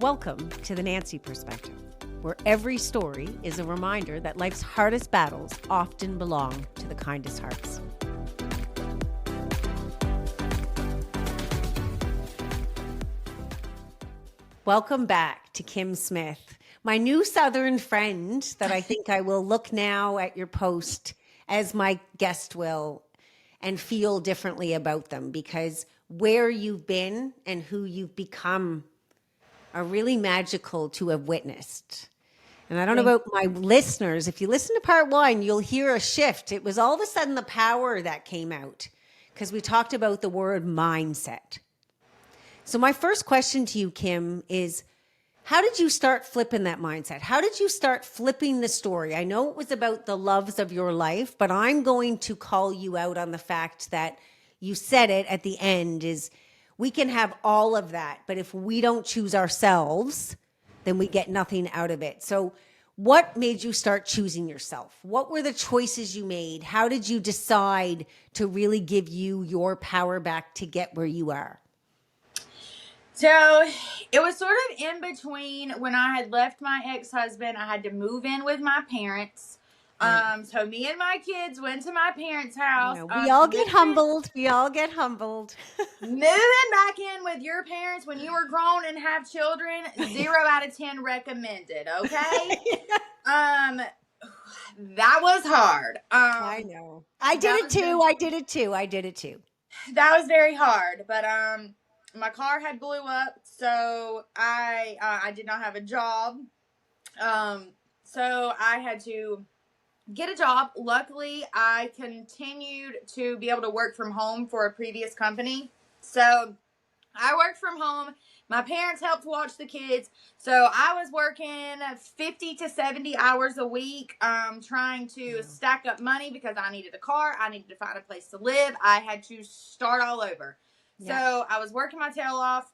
Welcome to the Nancy Perspective, where every story is a reminder that life's hardest battles often belong to the kindest hearts. Welcome back to Kim Smith, my new Southern friend that I think I will look now at your post as my guest will and feel differently about them, because where you've been and who you've become are really magical to have witnessed. And I don't know about my listeners. If you listen to part one, you'll hear a shift. It was all of a sudden the power that came out because we talked about the word mindset. So my first question to you, Kim, is how did you start flipping that mindset? How did you start flipping the story? I know it was about the loves of your life, but I'm going to call you out on the fact that you said it at the end is we can have all of that, but if we don't choose ourselves, then we get nothing out of it. So what made you start choosing yourself? What were the choices you made? How did you decide to really give you your power back to get where you are? So it was sort of in between when I had left my ex-husband. I had to move in with my parents. So me and my kids went to my parents' house. We all get humbled. We all get humbled. Moving back in with your parents when you were grown and have children, 0 out of 10 recommended. Okay. That was hard. I know. I did it too. That was very hard, but my car had blew up, so I did not have a job. So I had to get a job. Luckily, I continued to be able to work from home for a previous company. So I worked from home. My parents helped watch the kids. So I was working 50 to 70 hours a week, trying to stack up money because I needed a car. I needed to find a place to live. I had to start all over. Yeah. So I was working my tail off.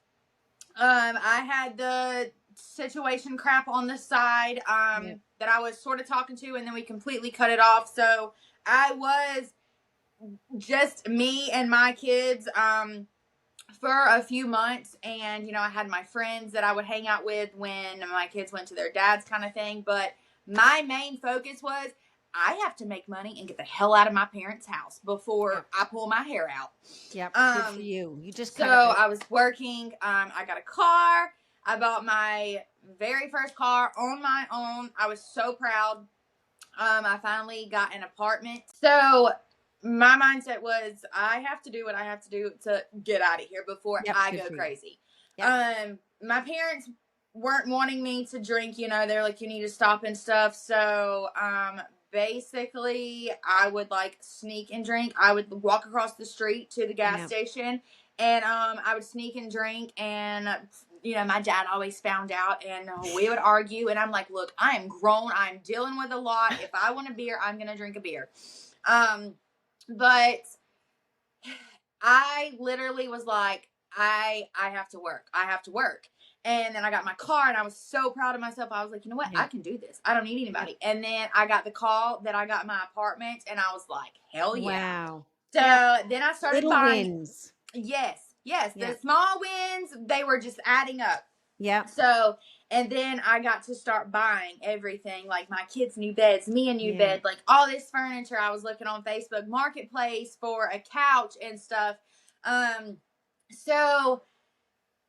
I had the situation crap on the side that I was sort of talking to, and then we completely cut it off. So I was just me and my kids for a few months. And, you know, I had my friends that I would hang out with when my kids went to their dad's kind of thing. But my main focus was I have to make money and get the hell out of my parents' house before I pull my hair out. Yep. Good for you. You just I was working. I got a car. I bought my very first car on my own. I was so proud. I finally got an apartment. So my mindset was I have to do what I have to do to get out of here before I go crazy. Yep. My parents weren't wanting me to drink. You know, they're like, you need to stop and stuff. So basically I would like sneak and drink. I would walk across the street to the gas station and I would sneak and drink, and you know, my dad always found out and we would argue, and I'm like, look, I am grown. I'm dealing with a lot. If I want a beer, I'm going to drink a beer. But I literally was like, I have to work. I have to work. And then I got my car and I was so proud of myself. I was like, you know what? I can do this. I don't need anybody. And then I got the call that I got my apartment, and I was like, hell yeah. Wow. So then I started buying. Wins. Yes. The small wins, they were just adding up. Yeah. So, and then I got to start buying everything, like my kids' new beds, me a new bed, like all this furniture. I was looking on Facebook Marketplace for a couch and stuff. So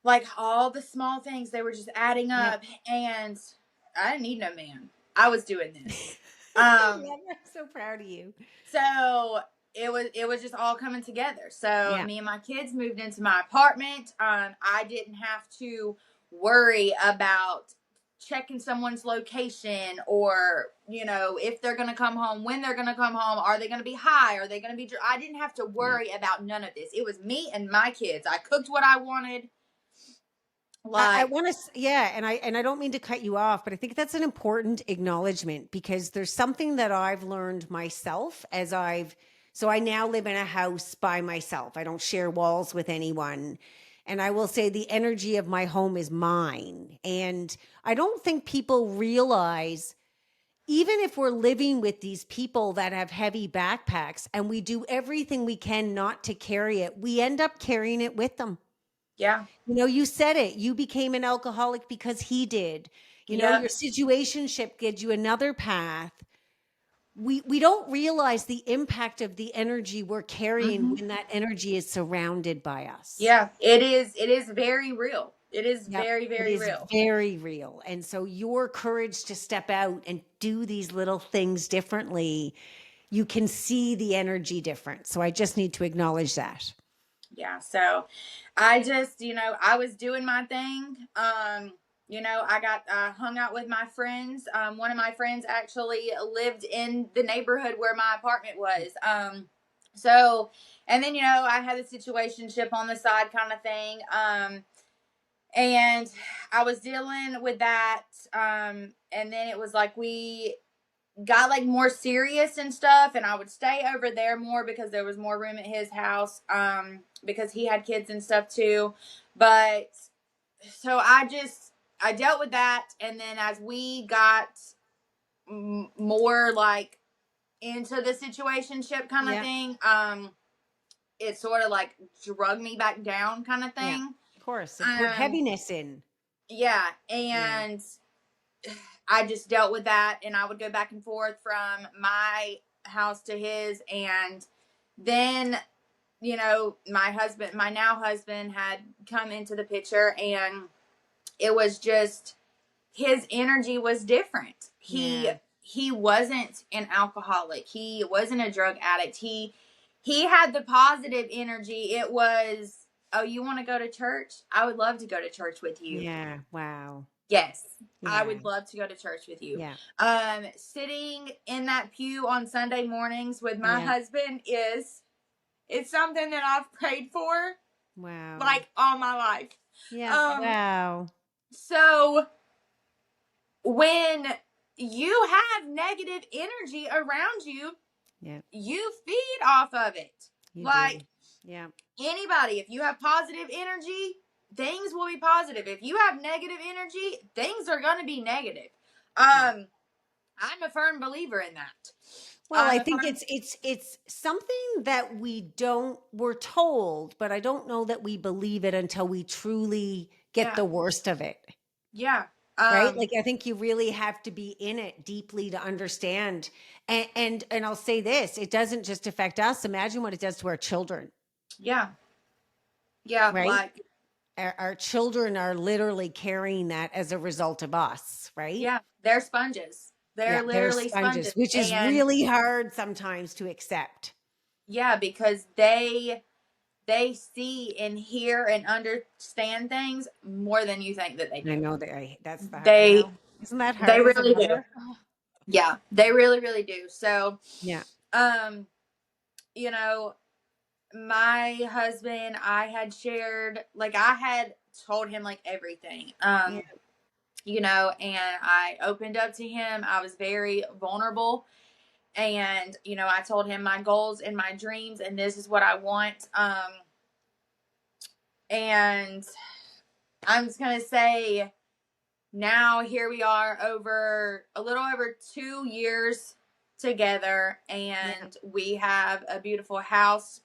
like all the small things, they were just adding up, and I didn't need no man. I was doing this. I'm so proud of you. So it was just all coming together. So me and my kids moved into my apartment. I didn't have to worry about checking someone's location, or, you know, if they're going to come home, when they're going to come home, are they going to be high? Are they going to be, I didn't have to worry about none of this. It was me and my kids. I cooked what I wanted. I want to, and I don't mean to cut you off, but I think that's an important acknowledgement, because there's something that I've learned myself so I now live in a house by myself. I don't share walls with anyone. And I will say the energy of my home is mine. And I don't think people realize, even if we're living with these people that have heavy backpacks and we do everything we can not to carry it, we end up carrying it with them. Yeah. You know, you said it. You became an alcoholic because he did. You know, Yep. your situationship gives you another path. We don't realize the impact of the energy we're carrying Hmm. when that energy is surrounded by us. Yeah. It is. It is very real. It is Yep. very, It very is real. very real. And so your courage to step out and do these little things differently, you can see the energy difference. So I just need to acknowledge that. Yeah. So I just, I was doing my thing. I got hung out with my friends. One of my friends actually lived in the neighborhood where my apartment was. So, and then, I had a situationship on the side kind of thing. And I was dealing with that. And then it was like we got like more serious and stuff, and I would stay over there more because there was more room at his house, because he had kids and stuff too. But so I dealt with that, and then as we got more like into the situationship kind of Yeah. thing, it sort of like drug me back down kind of Yeah. thing. Of course. It put um heaviness in. yeah, Yeah. and I just dealt with that, and I would go back and forth from my house to his. And then, my now husband had come into the picture, and it was just his energy was different. He Yeah. he wasn't an alcoholic. He wasn't a drug addict. He had the positive energy. It was, "Oh, you want to go to church? I would love to go to church with you." Yeah. Wow. Yes, I Yeah. would love to go to church with you. Yeah. Sitting in that pew on Sunday mornings with my Yeah. husband it's something that I've prayed for Wow. like all my life. Yeah. Um, Wow. so when you have negative energy around you, Yeah. you feed off of it. You Like do. Yeah. anybody, if you have positive energy, things will be positive. If you have negative energy, things are going to be negative. Yeah. I'm a firm believer in that. Well, I'm I a think firm, it's something that we're told, but I don't know that we believe it until we truly get yeah, the worst of it. yeah, Right? Like I think you really have to be in it deeply to understand. And I'll say this, it doesn't just affect us. Imagine what it does to our children, yeah, yeah. right? Like, Our children are literally carrying that as a result of us, right? yeah, they're sponges. Yeah, They're they're literally sponges, sponges, which is and really hard sometimes to accept. yeah, because they see and hear and understand things more than you think that they I do. know that that's the I They know. Isn't that they hard as a really do. mother? Yeah, they really really do. So, Yeah. um, you know, my husband, I had shared, like, I had told him like everything. Yeah. And I opened up to him. I was very vulnerable, and I told him my goals and my dreams, and this is what I want. And I'm just gonna say, now here we are, over a little over 2 years together, Yeah. and we have a beautiful house.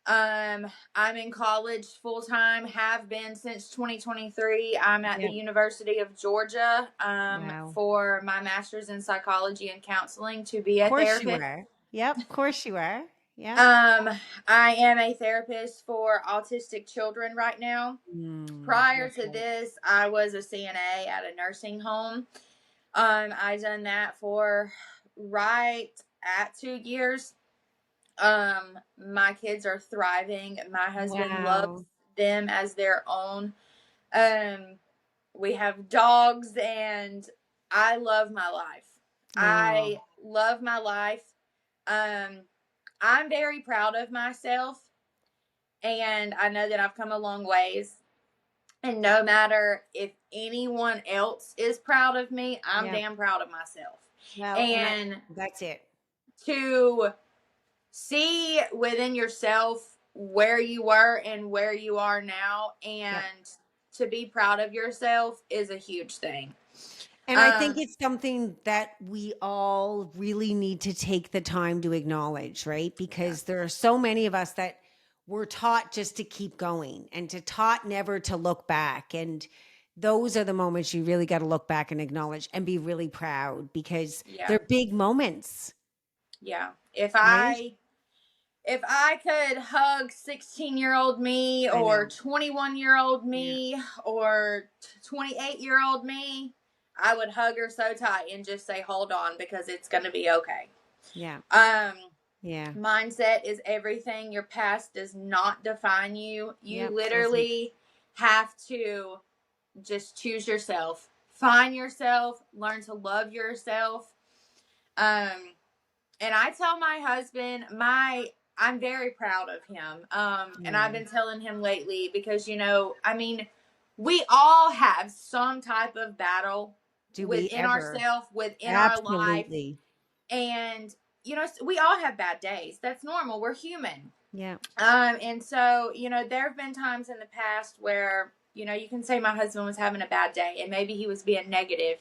I'm in college full time, have been since 2023. I'm at the Yeah. University of Georgia, Wow. for my master's in psychology and counseling to be Of a course you therapist. are. Yep. Of course you are. Yeah. Um, I am a therapist for autistic children right now. Prior to Okay. this, I was a CNA at a nursing home. I done that for right at 2 years. My kids are thriving. My husband loves Wow. them as their own. Um, we have dogs, and I love my life. Oh, I love my life. Um, I'm very proud of myself, and I know that I've come a long ways. And no matter if anyone else is proud of me, I'm yeah. damn proud of myself. Well, and And that's it. to see within yourself where you were and where you are now, Yep. and to be proud of yourself is a huge thing. And I think Um, it's something that we all really need to take the time to acknowledge, right? yeah, Because there are so many of us that we're taught just to keep going and to taught never to look back. And those are the moments you really got to look back and acknowledge and be really proud because Yeah. they're big moments, Yeah. right? If I could hug 16-year-old me I or know. 21-year-old Yeah. me or 28-year-old me, I would hug her so tight and just say, hold on, because it's going to be okay. Yeah. Um, Yeah. Mindset is everything. Your past does not define you. You Yep. Doesn't. literally have to just choose yourself, find yourself, learn to love yourself. Um, and I tell my husband, I'm very proud of him. And I've Yeah. been telling him lately because, I mean, we all have some type of battle Do we within ever? ourselves, within our life. Absolutely. And, we all have bad days. That's normal. We're human. Yeah. And so, there have been times in the past where, you can say my husband was having a bad day and maybe he was being negative.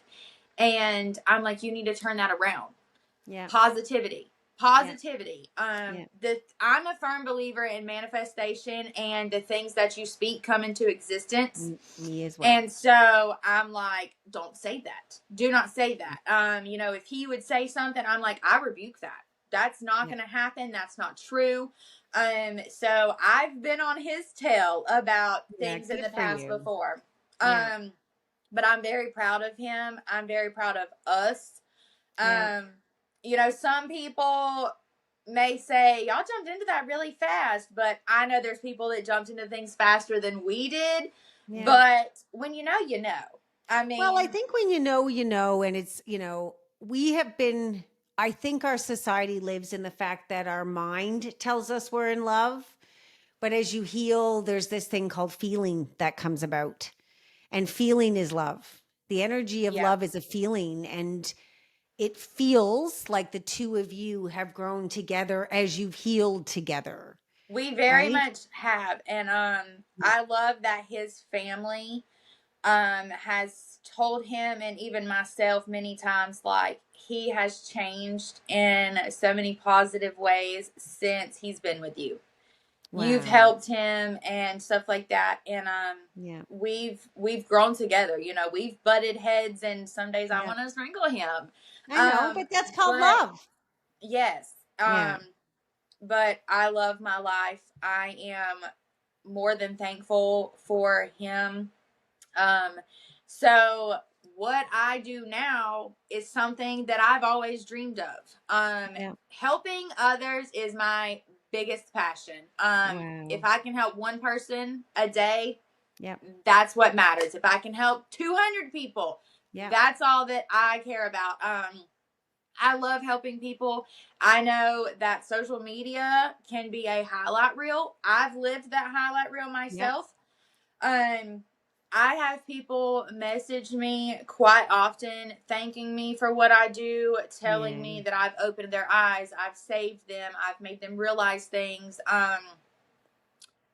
And I'm like, you need to turn that around. Yeah. Positivity. Yeah. Positivity. Yeah. I'm a firm believer in manifestation and the things that you speak come into existence. Me as well. And so I'm like, don't say that. Do not say that. If he would say something, I'm like, I rebuke that. That's not Yeah. going to happen. That's not true. So I've been on his tail about Yeah. things in Good the for past you. before. Yeah. But I'm very proud of him. I'm very proud of us. Yeah. Um, some people may say, y'all jumped into that really fast, but I know there's people that jumped into things faster than we did. Yeah. But when you know, you know. I Well, I mean, think when you know, and it's, we have been, I think our society lives in the fact that our mind tells us we're in love. But as you heal, there's this thing called feeling that comes about. And feeling is love. The energy of yeah, love is a feeling. And it feels like the two of you have grown together as you've healed together, we very right? much have. And Yeah. I love that his family has told him and even myself many times, like, he has changed in so many positive ways since he's been with you. You've Wow. helped him and stuff like that. And Yeah. we've grown together. We've butted heads, and some days I Yeah. want to strangle him. I know, but that's called But love. yes, Yeah. but I love my life. I am more than thankful for him. Um, so what I do now is something that I've always dreamed of. Yeah. Helping others is my biggest passion. If Wow. I can help one person a day, Yep. that's what matters. If I can help 200 people, Yep. that's all that I care about. I love helping people. I know that social media can be a highlight reel. I've lived that highlight reel Yep. myself. Um, I have people message me quite often, thanking me for what I do, telling Yeah. me that I've opened their eyes, I've saved them, I've made them realize things. I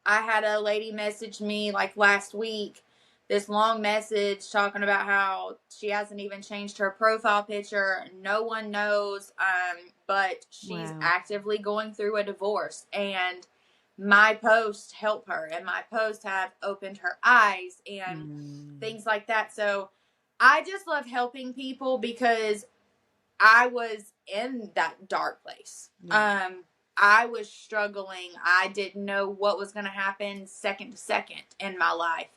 had a lady message me like last week, this long message talking about how she hasn't even changed her profile picture. No one knows, but she's Wow. actively going through a divorce, and my posts help her, and my posts have opened her eyes and Mm. things like that. So I just love helping people because I was in that dark place. Yeah. I was struggling. I didn't know what was going to happen second to second in my life.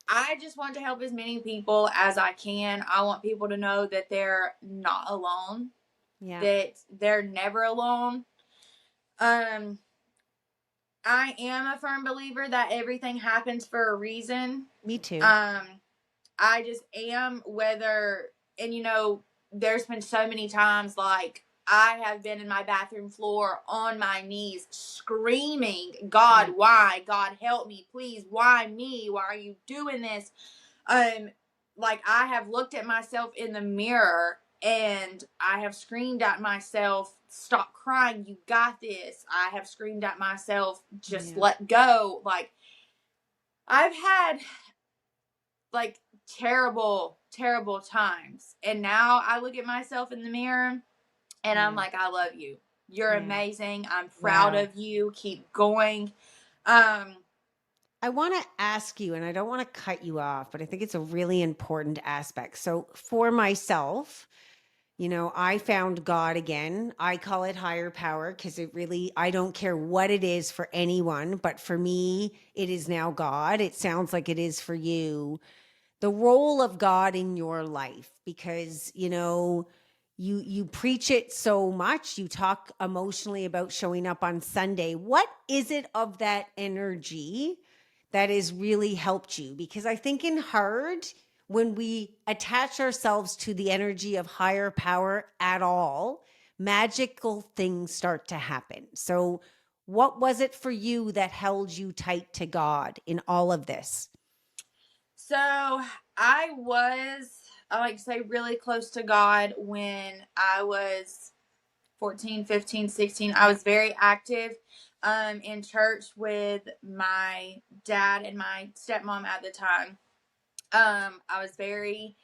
I just want to help as many people as I can. I want people to know that they're not alone, Yeah. that they're never alone. Um, I am a firm believer that everything happens for a reason. Me too. Um, I just am, and there's been so many times, like, I have been in my bathroom floor on my knees screaming, Yeah. God, why? God, help me, please. Why me? Why are you doing this? Um, like, I have looked at myself in the mirror and I have screamed at myself, stop crying, you got this. I have screamed at myself, just Yeah. let go. Like, I've had like terrible, terrible times. And now I look at myself in the mirror and I'm Yeah. like, I love you. You're Yeah. amazing. I'm proud Wow. of you. Keep going. Um, I want to ask you, and I don't want to cut you off, but I think it's a really important aspect. So, for myself, I found God again. I call it higher power because it really, I don't care what it is for anyone, but for me, it is now God. It sounds like it is for you. The role of God in your life, because, you preach it so much. You talk emotionally about showing up on Sunday. What is it of that energy that has really helped you? Because I think in hard, when we attach ourselves to the energy of higher power at all, magical things start to happen. So, what was it for you that held you tight to God in all of this? so I like to say, really close to God when I was 14, 15, 16. I Yeah. was very active in church with my dad and my stepmom at the time. I was very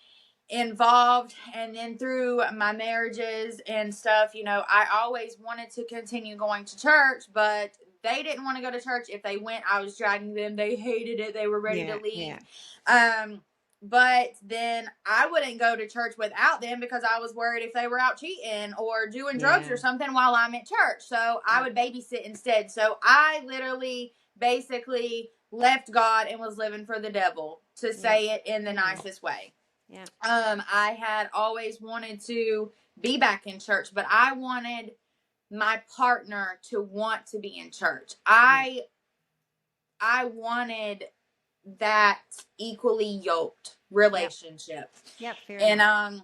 involved, and then through my marriages and stuff, I always wanted to continue going to church, but they didn't want to go to church. If they went, I was dragging them. They hated it. They were ready to Yeah. leave. Yeah. um but then I wouldn't go to church without them because I was worried if they were out cheating or doing drugs Yeah. or something while I'm at church, so I Yeah. would babysit instead. So I literally basically left God and was living for the devil, to Yeah. say it in the Yeah. nicest way. Yeah. I had always wanted to be back in church, but I wanted my partner to want to be in church. Yeah. I wanted that equally yoked Yep. relationship. Yep. Fair And enough.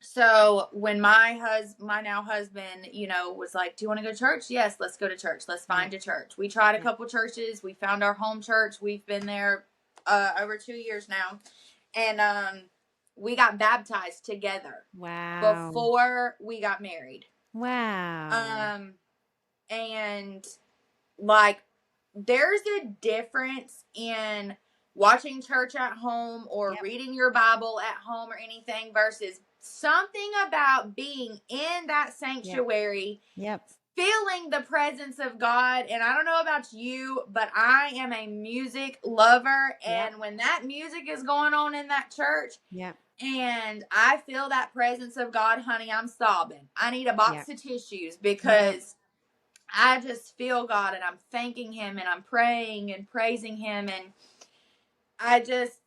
so when my now husband, was like, "Do you want to go to church?" "Yes, let's go to church. Let's Yeah. find a church." We tried a Yeah. couple churches. We found our home church. We've been there over 2 years now. And we got baptized together Wow. before we got married. Wow. Um and like, there's a difference in watching church at home or Yep. reading your Bible at home or anything versus something about being in that Yep. sanctuary, Yep. feeling the presence of God. And I don't know about you, but I am a music lover. Yep. And when that music is going on in that church Yep. and I feel that presence of God, honey, I'm sobbing. I need a Yep. box of tissues Yep. because I just feel God, and I'm thanking Him and I'm praying and praising Him. And I just,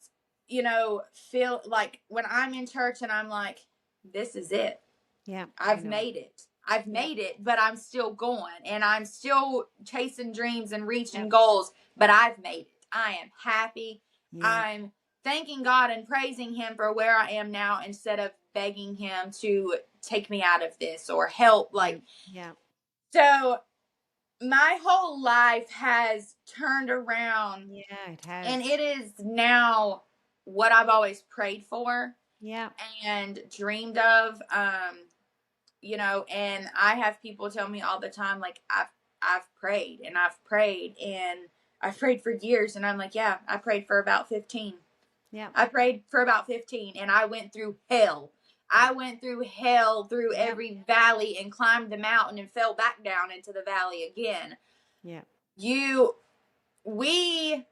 feel like when I'm in church and I'm like, this is it. Yep. I I've know. made it. I've Yep. made it, but I'm still going and I'm still chasing dreams and reaching Yep. goals, but I've made it. I am happy. Yep. I'm thanking God and praising Him for where I am now instead of begging Him to take me out of this or help. Yep. Like, Yep. so my whole life has turned around, Yeah. It and has. it is now what I've always prayed for Yep. and dreamed of. And I have people tell me all the time, like, I've prayed and I've prayed and I've prayed for years, and I'm like, yeah, I prayed for about 15. Yep. I prayed for about 15, and I went through hell. I Yep. went through hell, through Yep. every valley, and climbed the mountain and fell back down into the valley again. Yep. You we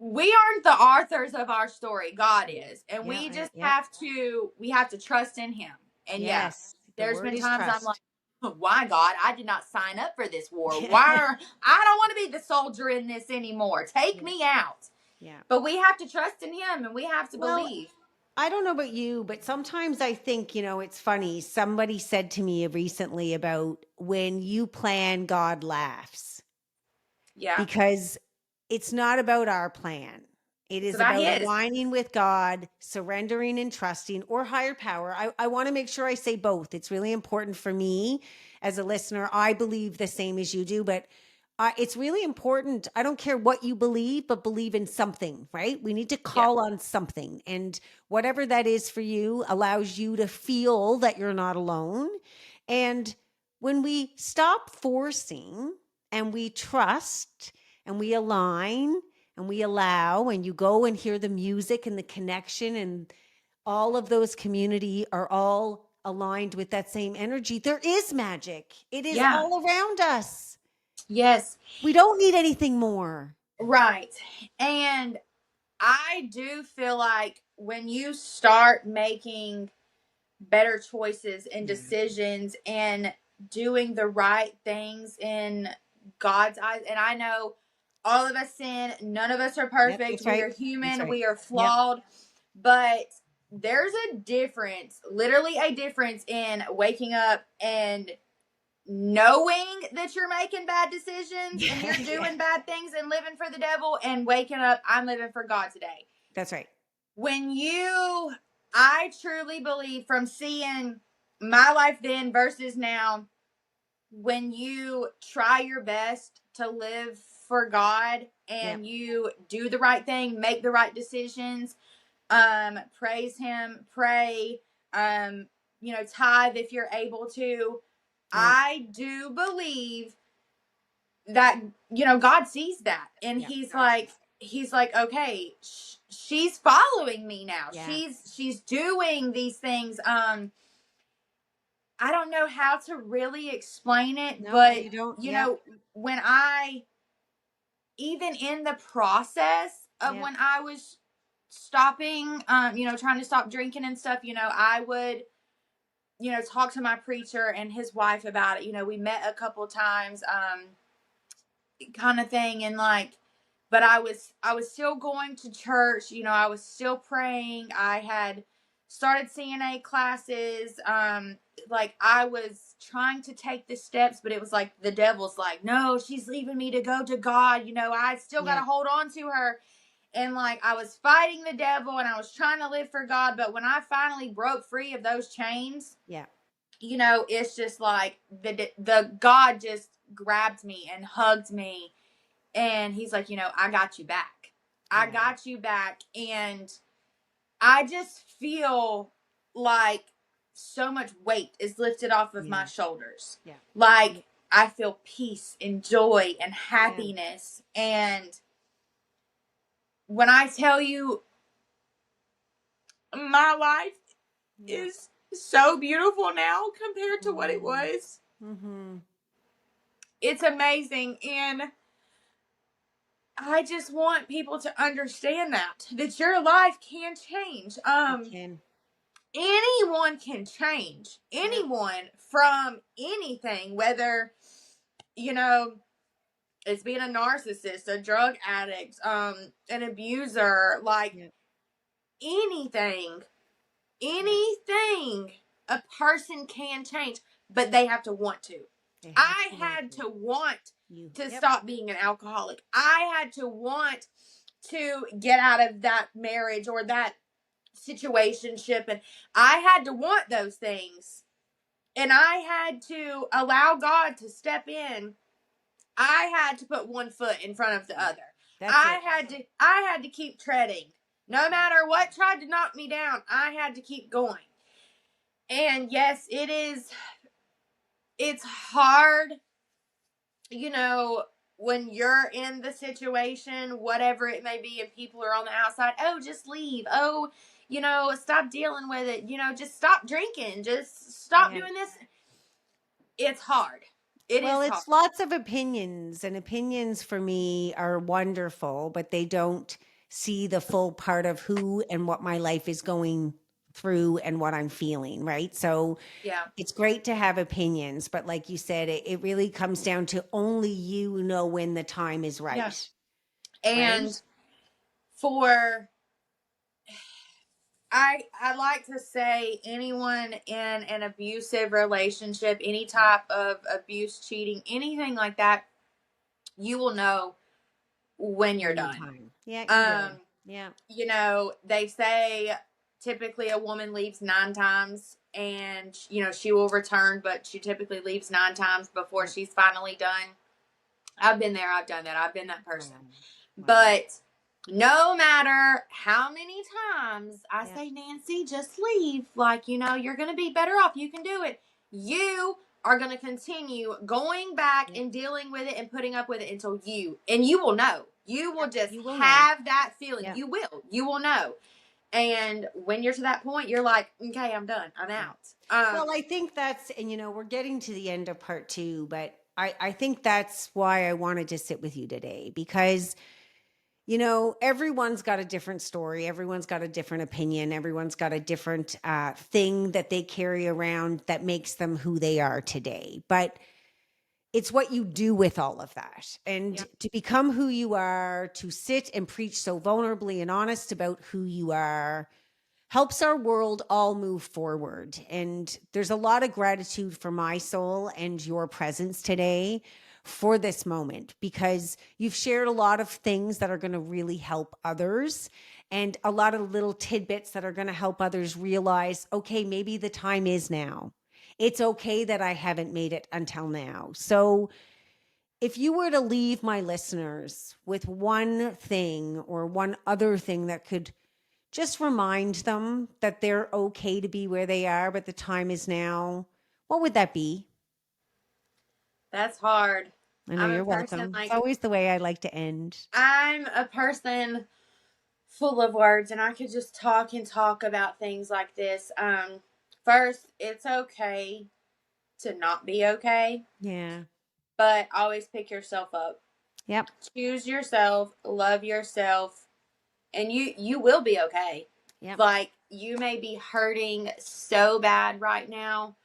we aren't the authors of our story. God is. And Yep. we just Yep. have to trust in Him. And yeah, Yes. The there's word been is times I'm like, trust. why, God? I did not sign up for this war. I don't want to be the soldier in this anymore. Take Yeah. me out. Yeah. But we have to trust in Him and we have to Well, believe. I don't know about you, but sometimes I think, it's funny. Somebody said to me recently about when you plan, God laughs, Yeah. because it's not about our plan. It It's is about about His. aligning with God, surrendering and trusting, or higher power. I want to make sure I say both. It's really important for me as a listener. I believe the same as you do, but it's really important. I don't care what you believe, but believe in something, right? We need to Yeah. call on something. And whatever that is for you allows you to feel that you're not alone. And when we stop forcing and we trust and we align and we allow, and you go and hear the music and the connection, and all of those community are all aligned with that same energy, there is magic. It is Yeah. all around us. Yes. We don't need anything more. Right. And I do feel like when you start making better choices and decisions and doing the right things in God's eyes, and I know all of us sin, none of us are Yep, perfect. that's We right. are That's human, right. we are Yep. flawed, but there's a difference, literally a difference in waking up and knowing that you're making bad decisions and you're doing bad things and living for the devil, and waking up, I'm living for God today. That's right. I truly believe, from seeing my life then versus now, when you try your best to live for God and you do the right thing, make the right decisions, praise Him, pray, tithe if you're able to. I do believe that, God sees that, and He's like, okay, she's following me now. Yeah. She's doing these things. I don't know how to really explain it, No, but you don't. when I, even in the process of when I was stopping, trying to stop drinking and stuff, I would, talk to my preacher and his wife about it. We met a couple times, kind of thing, and but I was still going to church. I was still praying. I had started CNA classes. I was trying to take the steps, but it was like the devil's like, no, she's leaving me to go to God. I still got to hold on to her. And I was fighting the devil, and I was trying to live for God. But when I finally broke free of those chains, it's just like the God just grabbed me and hugged me, and He's like, I got you back. I got you back. And I just feel like so much weight is lifted off of my shoulders. I feel peace and joy and happiness. And when I tell you, my life is so beautiful now compared to what it was. It's amazing. And I just want people to understand that your life can change. Anyone can change. Anyone from anything, whether, it's being a narcissist, a drug addict, an abuser, anything, a person can change, but they have to want to. I had to want to stop being an alcoholic. I had to want to get out of that marriage or that situationship, and I had to want those things, and I had to allow God to step in. I had to put one foot in front of the other. I had to keep treading. No matter what tried to knock me down, I had to keep going. And yes, it's hard, when you're in the situation, whatever it may be, and people are on the outside, oh, just leave. Oh, stop dealing with it. Just stop drinking. Just stop doing this. It's hard. It's hard. Lots of opinions, and opinions for me are wonderful, but they don't see the full part of who and what my life is going through and what I'm feeling, right? So it's great to have opinions, but like you said, it really comes down to only you know when the time is right. Yeah. And I like to say, anyone in an abusive relationship, any type of abuse, cheating, anything like that, you will know when you're done. Time. Yeah, They say typically a woman leaves 9 times, and she will return, but she typically leaves 9 times before she's finally done. I've been there. I've done that. I've been that person. But no matter how many times I say, Nancy, just leave. You're going to be better off. You can do it. You are going to continue going back and dealing with it and putting up with it until you will know. You will just have that feeling. You will know. And when you're to that point, you're like, okay, I'm done. I'm Yeah. out. Well, I think that's, and we're getting to the end of part two, but I think that's why I wanted to sit with you today because, everyone's got a different story. Everyone's got a different opinion. Everyone's got a different thing that they carry around that makes them who they are today. But it's what you do with all of that. And Yeah. to become who you are, to sit and preach so vulnerably and honest about who you are, helps our world all move forward. And there's a lot of gratitude for my soul and your presence today for this moment because you've shared a lot of things that are going to really help others and a lot of little tidbits that are going to help others realize, okay, maybe the time is now. It's okay that I haven't made it until now. So, if you were to leave my listeners with one thing or one other thing that could just remind them that they're okay to be where they are, but the time is now, what would that be? That's hard. I know I'm a you're person welcome. It's like, always the way I like to end. I'm a person full of words, and I could just talk and talk about things like this. First, it's okay to not be okay, Yeah. but always pick yourself up. Yep. Choose yourself, love yourself, and you will be okay. Yep. Like, you may be hurting so bad right now,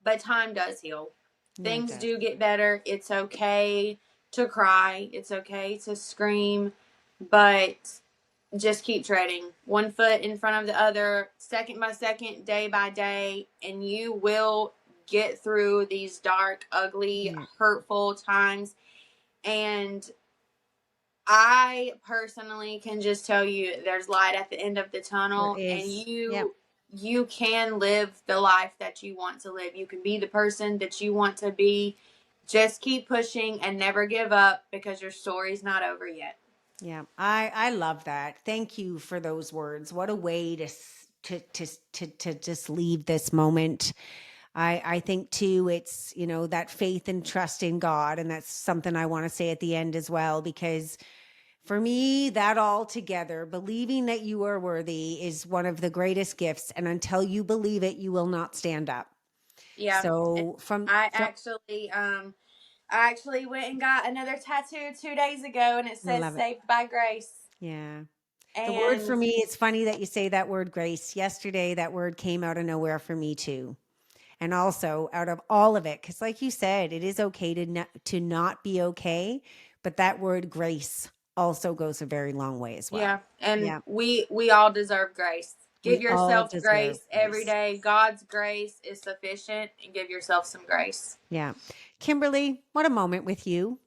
but time does heal. Yeah, it Things does. do get better. It's okay to cry. It's okay to scream, but just keep treading one foot in front of the other, second by second, day by day, and you will get through these dark, ugly, Yeah. hurtful times. And I personally can just tell you there's light at the end of the There tunnel, and is. Yep. you can live the life that you want to live. You can be the person that you want to be. Just keep pushing and never give up because your story's not over yet. Yeah. I love that. Thank you for those words. What a way to just leave this moment. I think too, it's, that faith and trust in God. And that's something I want to say at the end as well, because for me, that all together, believing that you are worthy is one of the greatest gifts. And until you believe it, you will not stand up. Yeah. So I from actually I actually went and got another tattoo 2 days ago, and it I says love it. saved by grace. Yeah. The word for And me, it's funny that you say that word grace. Yesterday, that word came out of nowhere for me too. And also out of all of it, because like you said, it is okay to not be okay. But that word grace also goes a very long way as well. yeah, and Yeah. we all deserve grace. Give We all yourself deserve grace every grace. day. God's grace is sufficient, and give yourself some grace. Yeah. Kimberly, what a moment with you.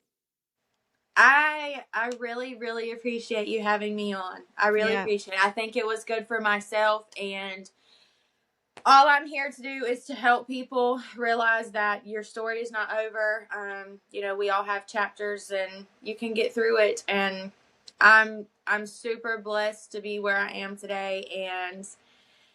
I really really appreciate you having me on. I really Yeah. appreciate it. I think it was good for myself, and all I'm here to do is to help people realize that your story is not over. We all have chapters, and you can get through it. And I'm super blessed to be where I am today. And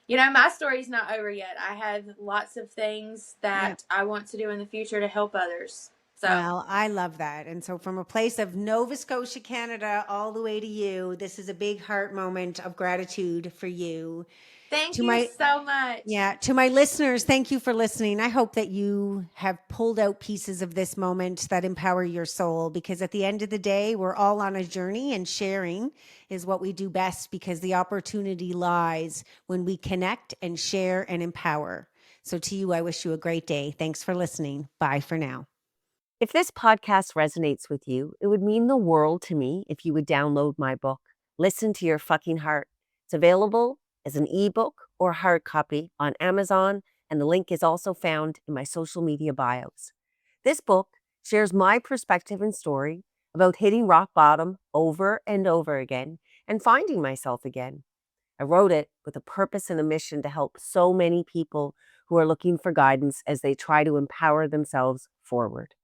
my story's not over yet. I have lots of things Yeah. that I want to do in the future to help others. So Well, I love that. And so, from a place of Nova Scotia, Canada, all the way to you, this is a big heart moment of gratitude for you. thank To you my so much. Yeah, to my listeners, thank you for listening. I hope that you have pulled out pieces of this moment that empower your soul because at the end of the day, we're all on a journey and sharing is what we do best because the opportunity lies when we connect and share and empower. So, to you, I wish you a great day. Thanks for listening. Bye for now. If this podcast resonates with you, it would mean the world to me if you would download my book, Listen to Your Fucking Heart. It's available as an ebook or hard copy on Amazon, and the link is also found in my social media bios. This book shares my perspective and story about hitting rock bottom over and over again and finding myself again. I wrote it with a purpose and a mission to help so many people who are looking for guidance as they try to empower themselves forward.